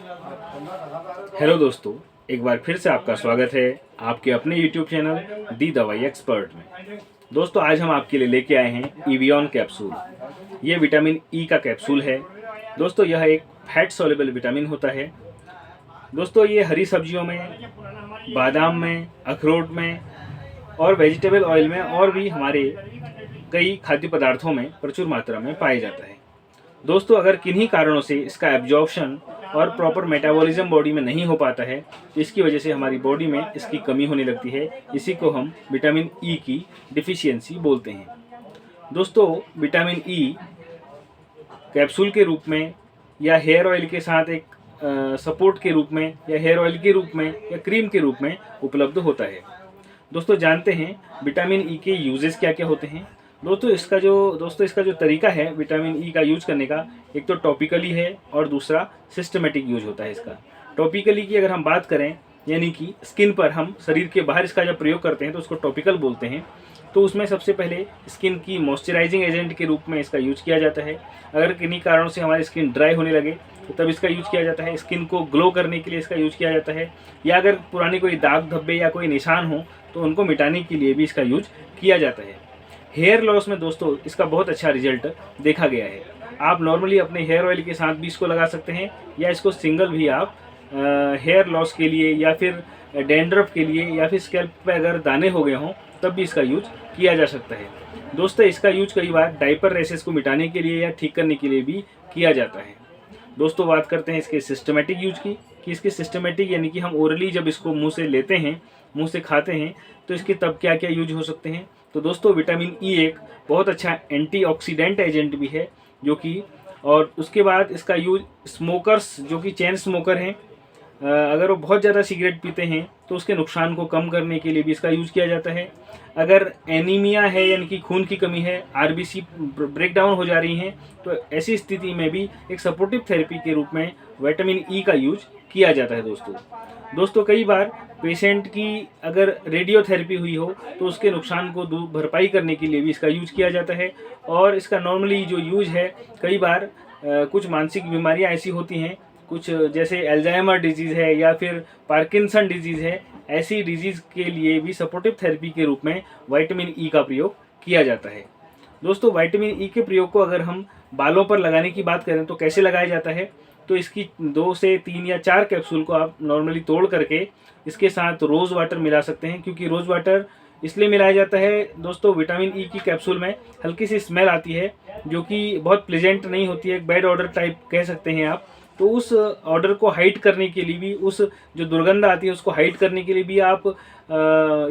Hello दोस्तों, एक बार फिर से आपका स्वागत है आपके अपने YouTube चैनल दी दवाई एक्सपर्ट में। दोस्तों, आज हम आपके लिए लेके आए हैं इवियन कैप्सूल। ये विटामिन ई का कैप्सूल है। दोस्तों, यह एक फैट सोल्युबल विटामिन होता है। दोस्तों, ये हरी सब्जियों में, बादाम में, अखरोट में और वेजिटेबल ऑयल में और भी हमारे कई खाद्य पदार्थों में प्रचुर मात्रा में पाया जाता है। दोस्तों, अगर किन्हीं कारणों से इसका एब्जॉर्प्शन और प्रॉपर मेटाबॉलिज्म बॉडी में नहीं हो पाता है तो इसकी वजह से हमारी बॉडी में इसकी कमी होने लगती है। इसी को हम विटामिन ई की डिफिशियंसी बोलते हैं। दोस्तों, विटामिन ई कैप्सूल के रूप में या हेयर ऑयल के साथ एक सपोर्ट के रूप में या हेयर ऑयल के रूप में या क्रीम के रूप में उपलब्ध होता है। दोस्तों, जानते हैं विटामिन ई के यूजेस क्या क्या होते हैं। दोस्तों, इसका जो तरीका है विटामिन ई का यूज करने का, एक तो टॉपिकली है और दूसरा सिस्टमेटिक यूज होता है इसका। टॉपिकली की अगर हम बात करें, यानी कि स्किन पर हम शरीर के बाहर इसका जब प्रयोग करते हैं तो उसको टॉपिकल बोलते हैं। तो उसमें सबसे पहले स्किन की मॉइस्चराइजिंग एजेंट के रूप में इसका यूज किया जाता है। अगर किन्हीं कारणों से हमारी स्किन ड्राई होने लगे तो तब इसका यूज किया जाता है। स्किन को ग्लो करने के लिए इसका यूज किया जाता है, या अगर पुरानी कोई दाग धब्बे या कोई निशान हो तो उनको मिटाने के लिए भी इसका यूज किया जाता है। हेयर लॉस में दोस्तों इसका बहुत अच्छा रिजल्ट देखा गया है। आप नॉर्मली अपने हेयर ऑयल के साथ भी इसको लगा सकते हैं, या इसको सिंगल भी आप हेयर लॉस के लिए या फिर डैंड्रफ के लिए या फिर स्कैल्प पे अगर दाने हो गए हों तब भी इसका यूज किया जा सकता है। दोस्तों, इसका यूज कई बार डायपर रैशेस को मिटाने के लिए या ठीक करने के लिए भी किया जाता है। दोस्तों, बात करते हैं इसके सिस्टमेटिक यूज की, कि इसके सिस्टमेटिक यानी कि हम ओरली जब इसको मुंह से लेते हैं, मुंह से खाते हैं, तो इसके तब क्या क्या यूज हो सकते हैं। तो दोस्तों, विटामिन ई एक बहुत अच्छा एंटीऑक्सीडेंट एजेंट भी है जो कि, और उसके बाद इसका यूज स्मोकर्स जो कि चेन स्मोकर हैं, अगर वो बहुत ज़्यादा सिगरेट पीते हैं तो उसके नुकसान को कम करने के लिए भी इसका यूज किया जाता है। अगर एनीमिया है यानी कि खून की कमी है, आरबीसी ब्रेक डाउन हो जा रही हैं, तो ऐसी स्थिति में भी एक सपोर्टिव थेरेपी के रूप में विटामिन ई का यूज किया जाता है। दोस्तों, कई बार पेशेंट की अगर रेडियोथेरेपी हुई हो तो उसके नुकसान को भरपाई करने के लिए भी इसका यूज किया जाता है। और इसका नॉर्मली जो यूज है, कई बार कुछ मानसिक बीमारियां ऐसी होती हैं, कुछ जैसे अल्जाइमर डिजीज़ है या फिर पार्किंसन डिजीज़ है, ऐसी डिजीज़ के लिए भी सपोर्टिव थेरेपी के रूप में विटामिन ई का प्रयोग किया जाता है। दोस्तों, विटामिन ई के प्रयोग को अगर हम बालों पर लगाने की बात करें तो कैसे लगाया जाता है, तो इसकी 2 से 3 या 4 कैप्सूल को आप नॉर्मली तोड़ करके इसके साथ रोज़ वाटर मिला सकते हैं। क्योंकि रोज़ वाटर इसलिए मिलाया जाता है दोस्तों, विटामिन ई की कैप्सूल में हल्की सी स्मेल आती है जो कि बहुत प्लेजेंट नहीं होती है, एक बैड ऑर्डर टाइप कह सकते हैं आप। तो उस ऑर्डर को हाइड करने के लिए भी, उस जो दुर्गंध आती है उसको हाइड करने के लिए भी आप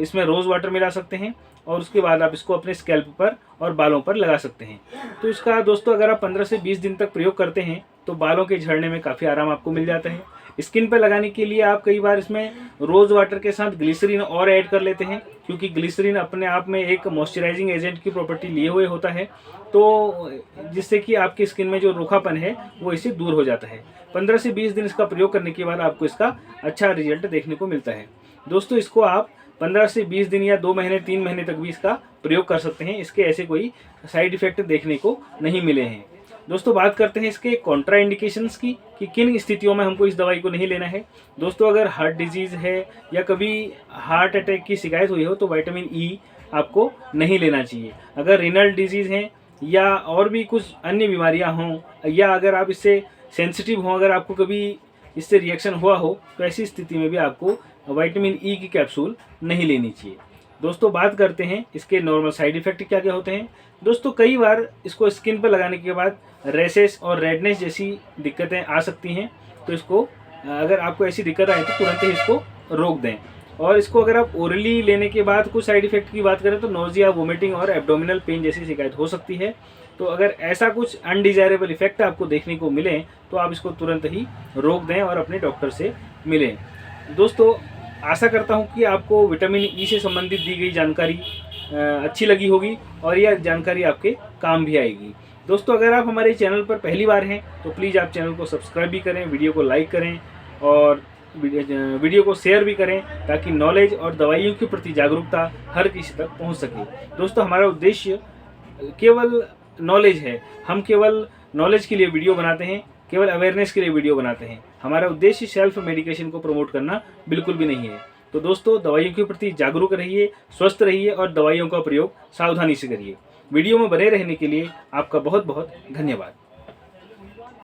इसमें रोज़ वाटर मिला सकते हैं, और उसके बाद आप इसको अपने स्कैल्प पर और बालों पर लगा सकते हैं। तो इसका दोस्तों अगर आप 15 से 20 दिन तक प्रयोग करते हैं तो बालों के झड़ने में काफ़ी आराम आपको मिल जाता है। स्किन पर लगाने के लिए आप कई बार इसमें रोज़ वाटर के साथ ग्लिसरीन और ऐड कर लेते हैं, क्योंकि ग्लिसरीन अपने आप में एक मॉइस्चराइजिंग एजेंट की प्रॉपर्टी लिए हुए होता है, तो जिससे कि आपकी स्किन में जो रूखापन है वो इससे दूर हो जाता है। 15 से 20 दिन इसका प्रयोग करने के बाद आपको इसका अच्छा रिजल्ट देखने को मिलता है। दोस्तों, इसको आप 15 से 20 दिन या 2 महीने 3 महीने तक भी इसका प्रयोग कर सकते हैं। इसके ऐसे कोई साइड इफेक्ट देखने को नहीं मिले हैं। दोस्तों, बात करते हैं इसके कॉन्ट्रा इंडिकेशंस की, कि किन स्थितियों में हमको इस दवाई को नहीं लेना है। दोस्तों, अगर हार्ट डिजीज़ है या कभी हार्ट अटैक की शिकायत हुई हो तो विटामिन ई आपको नहीं लेना चाहिए। अगर रिनल डिजीज़ हैं या और भी कुछ अन्य बीमारियां हों, या अगर आप इससे सेंसिटिव हों, अगर आपको कभी इससे रिएक्शन हुआ हो, तो ऐसी स्थिति में भी आपको विटामिन ई की कैप्सूल नहीं लेनी चाहिए। दोस्तों, बात करते हैं इसके नॉर्मल साइड इफ़ेक्ट क्या क्या होते हैं। दोस्तों, कई बार इसको स्किन पर लगाने के बाद रैशेस और रेडनेस जैसी दिक्कतें आ सकती हैं। तो इसको अगर आपको ऐसी दिक्कत आए तो तुरंत ही इसको रोक दें। और इसको अगर आप ओरली लेने के बाद कुछ साइड इफ़ेक्ट की बात करें तो नोजिया, वोमिटिंग और एब्डोमिनल पेन जैसी शिकायत हो सकती है। तो अगर ऐसा कुछ अनडिजायरेबल इफेक्ट आपको देखने को मिले तो आप इसको तुरंत ही रोक दें और अपने डॉक्टर से मिलें। दोस्तों, आशा करता हूं कि आपको विटामिन ई से संबंधित दी गई जानकारी अच्छी लगी होगी और यह जानकारी आपके काम भी आएगी। दोस्तों, अगर आप हमारे चैनल पर पहली बार हैं तो प्लीज़ आप चैनल को सब्सक्राइब भी करें, वीडियो को लाइक करें और वीडियो को शेयर भी करें, ताकि नॉलेज और दवाइयों के प्रति जागरूकता हर किसी तक पहुंच सके। दोस्तों, हमारा उद्देश्य केवल नॉलेज है। हम केवल नॉलेज के लिए वीडियो बनाते हैं, केवल अवेयरनेस के लिए वीडियो बनाते हैं। हमारा उद्देश्य सेल्फ मेडिकेशन को प्रमोट करना बिल्कुल भी नहीं है। तो दोस्तों, दवाइयों के प्रति जागरूक रहिए, स्वस्थ रहिए और दवाइयों का प्रयोग सावधानी से करिए। वीडियो में बने रहने के लिए आपका बहुत बहुत धन्यवाद।